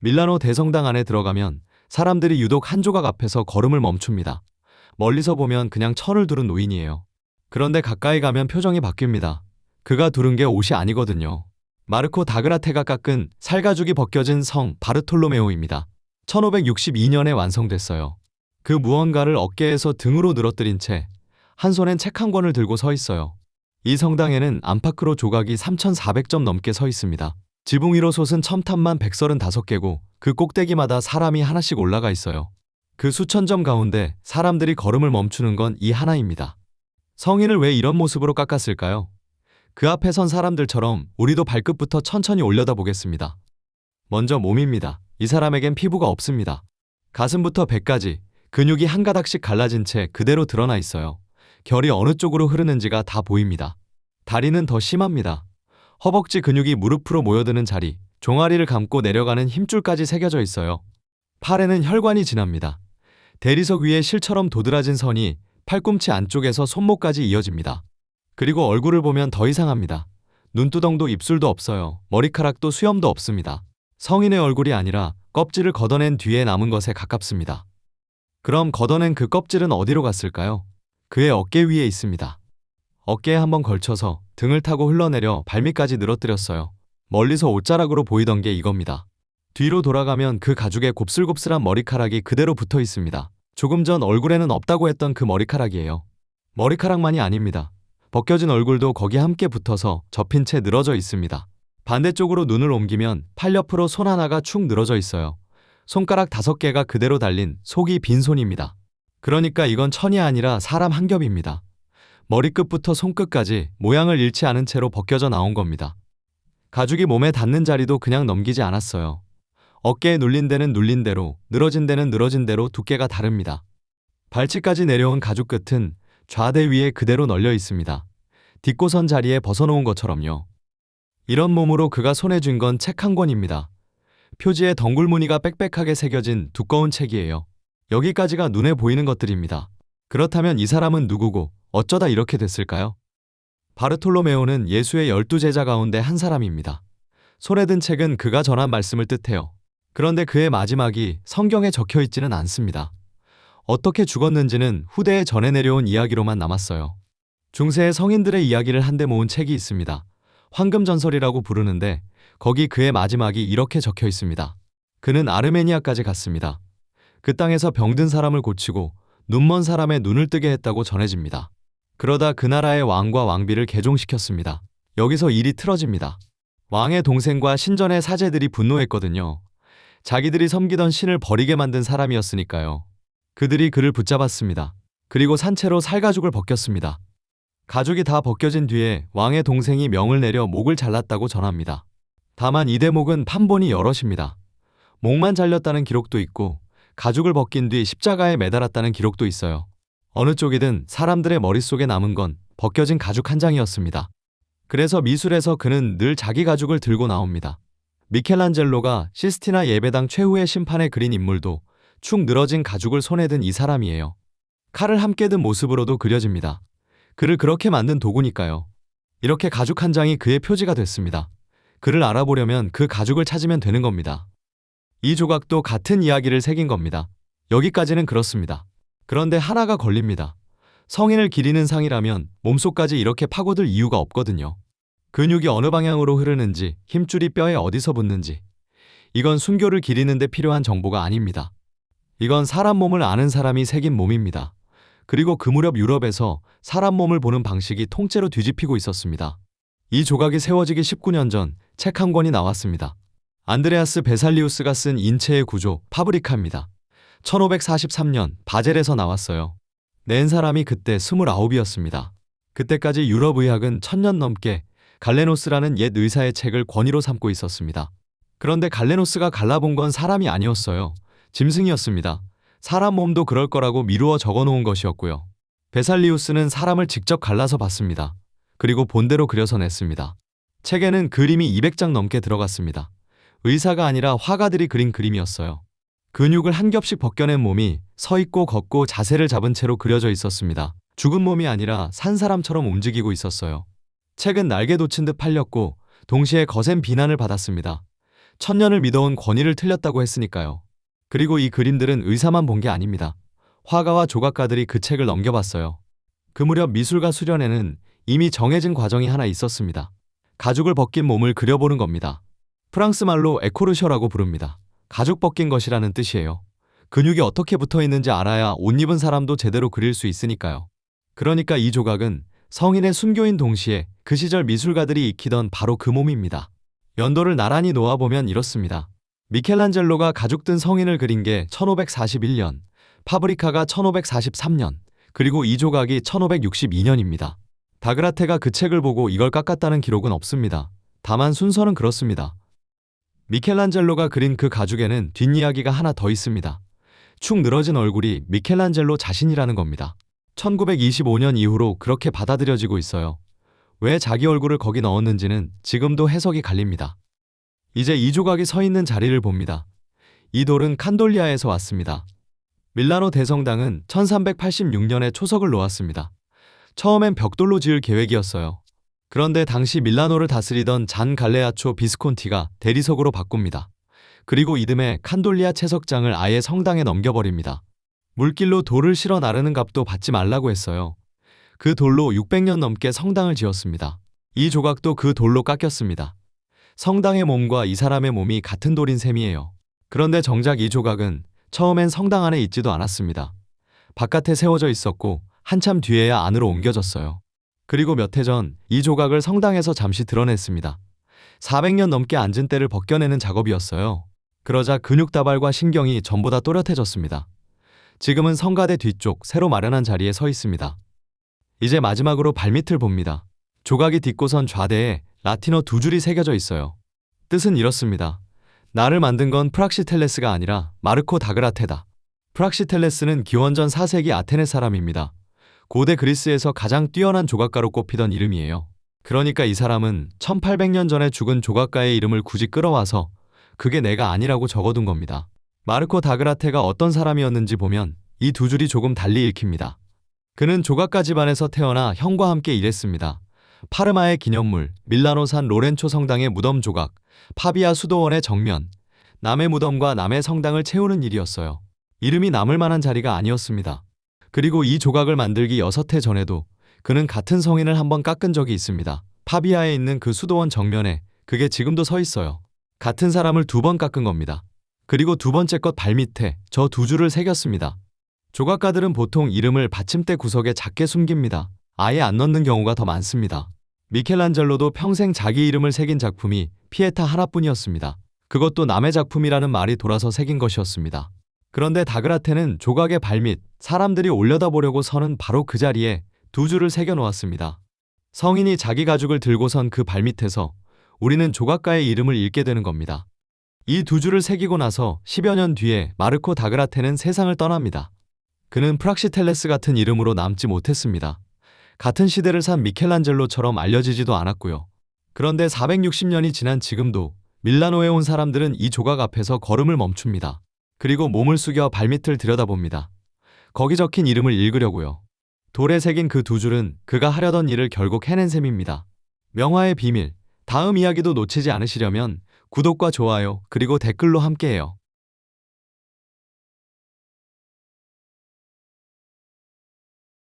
밀라노 대성당 안에 들어가면 사람들이 유독 한 조각 앞에서 걸음을 멈춥니다. 멀리서 보면 그냥 천을 두른 노인이에요. 그런데 가까이 가면 표정이 바뀝니다. 그가 두른 게 옷이 아니거든요. 마르코 다그라테가 깎은 살가죽이 벗겨진 성 바르톨로메오입니다. 1562년에 완성됐어요. 그 무언가를 어깨에서 등으로 늘어뜨린 채 한 손엔 책 한 권을 들고 서 있어요. 이 성당에는 안팎으로 조각이 3,400점 넘게 서 있습니다. 지붕 위로 솟은 첨탑만 135개고 그 꼭대기마다 사람이 하나씩 올라가 있어요. 그 수천 점 가운데 사람들이 걸음을 멈추는 건 이 하나입니다. 성인을 왜 이런 모습으로 깎았을까요? 그 앞에 선 사람들처럼 우리도 발끝부터 천천히 올려다 보겠습니다. 먼저 몸입니다. 이 사람에겐 피부가 없습니다. 가슴부터 배까지 근육이 한 가닥씩 갈라진 채 그대로 드러나 있어요. 결이 어느 쪽으로 흐르는지가 다 보입니다. 다리는 더 심합니다. 허벅지 근육이 무릎으로 모여드는 자리, 종아리를 감고 내려가는 힘줄까지 새겨져 있어요. 팔에는 혈관이 지납니다. 대리석 위에 실처럼 도드라진 선이 팔꿈치 안쪽에서 손목까지 이어집니다. 그리고 얼굴을 보면 더 이상합니다. 눈두덩도 입술도 없어요. 머리카락도 수염도 없습니다. 성인의 얼굴이 아니라 껍질을 걷어낸 뒤에 남은 것에 가깝습니다. 그럼 걷어낸 그 껍질은 어디로 갔을까요? 그의 어깨 위에 있습니다. 어깨에 한번 걸쳐서 등을 타고 흘러내려 발밑까지 늘어뜨렸어요. 멀리서 옷자락으로 보이던 게 이겁니다. 뒤로 돌아가면 그 가죽에 곱슬곱슬한 머리카락이 그대로 붙어 있습니다. 조금 전 얼굴에는 없다고 했던 그 머리카락이에요. 머리카락만이 아닙니다. 벗겨진 얼굴도 거기 함께 붙어서 접힌 채 늘어져 있습니다. 반대쪽으로 눈을 옮기면 팔 옆으로 손 하나가 축 늘어져 있어요. 손가락 5개가 그대로 달린 속이 빈 손입니다. 그러니까 이건 천이 아니라 사람 한 겹입니다. 머리끝부터 손끝까지 모양을 잃지 않은 채로 벗겨져 나온 겁니다. 가죽이 몸에 닿는 자리도 그냥 넘기지 않았어요. 어깨에 눌린 데는 눌린 대로, 늘어진 데는 늘어진 대로 두께가 다릅니다. 발치까지 내려온 가죽 끝은 좌대 위에 그대로 널려 있습니다. 딛고 선 자리에 벗어놓은 것처럼요. 이런 몸으로 그가 손에 쥔 건 책 한 권입니다. 표지에 덩굴 무늬가 빽빽하게 새겨진 두꺼운 책이에요. 여기까지가 눈에 보이는 것들입니다. 그렇다면 이 사람은 누구고 어쩌다 이렇게 됐을까요? 바르톨로메오는 예수의 12제자 가운데 한 사람입니다. 손에 든 책은 그가 전한 말씀을 뜻해요. 그런데 그의 마지막이 성경에 적혀 있지는 않습니다. 어떻게 죽었는지는 후대에 전해 내려온 이야기로만 남았어요. 중세의 성인들의 이야기를 한데 모은 책이 있습니다. 황금전설이라고 부르는데 거기 그의 마지막이 이렇게 적혀 있습니다. 그는 아르메니아까지 갔습니다. 그 땅에서 병든 사람을 고치고 눈먼 사람의 눈을 뜨게 했다고 전해집니다. 그러다 그 나라의 왕과 왕비를 개종시켰습니다. 여기서 일이 틀어집니다. 왕의 동생과 신전의 사제들이 분노했거든요. 자기들이 섬기던 신을 버리게 만든 사람이었으니까요. 그들이 그를 붙잡았습니다. 그리고 산채로 살가죽을 벗겼습니다. 가죽이 다 벗겨진 뒤에 왕의 동생이 명을 내려 목을 잘랐다고 전합니다. 다만 이 대목은 판본이 여럿입니다. 목만 잘렸다는 기록도 있고 가죽을 벗긴 뒤 십자가에 매달았다는 기록도 있어요. 어느 쪽이든 사람들의 머릿속에 남은 건 벗겨진 가죽 한 장이었습니다. 그래서 미술에서 그는 늘 자기 가죽을 들고 나옵니다. 미켈란젤로가 시스티나 예배당 최후의 심판에 그린 인물도 축 늘어진 가죽을 손에 든 이 사람이에요. 칼을 함께 든 모습으로도 그려집니다. 그를 그렇게 만든 도구니까요. 이렇게 가죽 한 장이 그의 표지가 됐습니다. 그를 알아보려면 그 가죽을 찾으면 되는 겁니다. 이 조각도 같은 이야기를 새긴 겁니다. 여기까지는 그렇습니다. 그런데 하나가 걸립니다. 성인을 기리는 상이라면 몸속까지 이렇게 파고들 이유가 없거든요. 근육이 어느 방향으로 흐르는지, 힘줄이 뼈에 어디서 붙는지. 이건 순교를 기리는 데 필요한 정보가 아닙니다. 이건 사람 몸을 아는 사람이 새긴 몸입니다. 그리고 그 무렵 유럽에서 사람 몸을 보는 방식이 통째로 뒤집히고 있었습니다. 이 조각이 세워지기 19년 전 책 한 권이 나왔습니다. 안드레아스 베살리우스가 쓴 인체의 구조 파브리카입니다. 1543년 바젤에서 나왔어요. 낸 사람이 그때 29이었습니다. 그때까지 유럽 의학은 1000년 넘게 갈레노스라는 옛 의사의 책을 권위로 삼고 있었습니다. 그런데 갈레노스가 갈라본 건 사람이 아니었어요. 짐승이었습니다. 사람 몸도 그럴 거라고 미루어 적어놓은 것이었고요. 베살리우스는 사람을 직접 갈라서 봤습니다. 그리고 본대로 그려서 냈습니다. 책에는 그림이 200장 넘게 들어갔습니다. 의사가 아니라 화가들이 그린 그림이었어요. 근육을 한 겹씩 벗겨낸 몸이 서 있고 걷고 자세를 잡은 채로 그려져 있었습니다. 죽은 몸이 아니라 산 사람처럼 움직이고 있었어요. 책은 날개 돋친 듯 팔렸고 동시에 거센 비난을 받았습니다. 천년을 믿어온 권위를 틀렸다고 했으니까요. 그리고 이 그림들은 의사만 본 게 아닙니다. 화가와 조각가들이 그 책을 넘겨봤어요. 그 무렵 미술가 수련회는 이미 정해진 과정이 하나 있었습니다. 가죽을 벗긴 몸을 그려보는 겁니다. 프랑스 말로 에코르셔라고 부릅니다. 가죽 벗긴 것이라는 뜻이에요. 근육이 어떻게 붙어 있는지 알아야 옷 입은 사람도 제대로 그릴 수 있으니까요. 그러니까 이 조각은 성인의 순교인 동시에 그 시절 미술가들이 익히던 바로 그 몸입니다. 연도를 나란히 놓아보면 이렇습니다. 미켈란젤로가 가죽 든 성인을 그린 게 1541년, 파브리카가 1543년, 그리고 이 조각이 1562년입니다. 다그라테가 그 책을 보고 이걸 깎았다는 기록은 없습니다. 다만 순서는 그렇습니다. 미켈란젤로가 그린 그 가죽에는 뒷이야기가 하나 더 있습니다. 축 늘어진 얼굴이 미켈란젤로 자신이라는 겁니다. 1925년 이후로 그렇게 받아들여지고 있어요. 왜 자기 얼굴을 거기 넣었는지는 지금도 해석이 갈립니다. 이제 이 조각이 서 있는 자리를 봅니다. 이 돌은 칸돌리아에서 왔습니다. 밀라노 대성당은 1386년에 초석을 놓았습니다. 처음엔 벽돌로 지을 계획이었어요. 그런데 당시 밀라노를 다스리던 잔 갈레아초 비스콘티가 대리석으로 바꿉니다. 그리고 이듬해 칸돌리아 채석장을 아예 성당에 넘겨버립니다. 물길로 돌을 실어 나르는 값도 받지 말라고 했어요. 그 돌로 600년 넘게 성당을 지었습니다. 이 조각도 그 돌로 깎였습니다. 성당의 몸과 이 사람의 몸이 같은 돌인 셈이에요. 그런데 정작 이 조각은 처음엔 성당 안에 있지도 않았습니다. 바깥에 세워져 있었고 한참 뒤에야 안으로 옮겨졌어요. 그리고 몇 해 전 이 조각을 성당에서 잠시 드러냈습니다. 400년 넘게 앉은 때를 벗겨내는 작업이었어요. 그러자 근육 다발과 신경이 전부 다 또렷해졌습니다. 지금은 성가대 뒤쪽 새로 마련한 자리에 서 있습니다. 이제 마지막으로 발밑을 봅니다. 조각이 딛고선 좌대에 라틴어 두 줄이 새겨져 있어요. 뜻은 이렇습니다. 나를 만든 건 프락시텔레스가 아니라 마르코 다그라테다. 프락시텔레스는 기원전 4세기 아테네 사람입니다. 고대 그리스에서 가장 뛰어난 조각가로 꼽히던 이름이에요. 그러니까 이 사람은 1800년 전에 죽은 조각가의 이름을 굳이 끌어와서 그게 내가 아니라고 적어둔 겁니다. 마르코 다그라테가 어떤 사람이었는지 보면 이 두 줄이 조금 달리 읽힙니다. 그는 조각가 집안에서 태어나 형과 함께 일했습니다. 파르마의 기념물, 밀라노산 로렌초 성당의 무덤 조각, 파비아 수도원의 정면, 남의 무덤과 남의 성당을 채우는 일이었어요. 이름이 남을 만한 자리가 아니었습니다. 그리고 이 조각을 만들기 6해 전에도 그는 같은 성인을 한번 깎은 적이 있습니다. 파비아에 있는 그 수도원 정면에 그게 지금도 서 있어요. 같은 사람을 2번 깎은 겁니다. 그리고 두 번째 것 발밑에 저 두 줄을 새겼습니다. 조각가들은 보통 이름을 받침대 구석에 작게 숨깁니다. 아예 안 넣는 경우가 더 많습니다. 미켈란젤로도 평생 자기 이름을 새긴 작품이 피에타 하나뿐이었습니다. 그것도 남의 작품이라는 말이 돌아서 새긴 것이었습니다. 그런데 다그라테는 조각의 발밑, 사람들이 올려다보려고 서는 바로 그 자리에 두 줄을 새겨 놓았습니다. 성인이 자기 가죽을 들고선 그 발밑에서 우리는 조각가의 이름을 읽게 되는 겁니다. 이 두 줄을 새기고 나서 10여 년 뒤에 마르코 다그라테는 세상을 떠납니다. 그는 프락시텔레스 같은 이름으로 남지 못했습니다. 같은 시대를 산 미켈란젤로처럼 알려지지도 않았고요. 그런데 460년이 지난 지금도 밀라노에 온 사람들은 이 조각 앞에서 걸음을 멈춥니다. 그리고 몸을 숙여 발밑을 들여다봅니다. 거기 적힌 이름을 읽으려고요. 돌에 새긴 그 두 줄은 그가 하려던 일을 결국 해낸 셈입니다. 명화의 비밀, 다음 이야기도 놓치지 않으시려면 구독과 좋아요 그리고 댓글로 함께해요.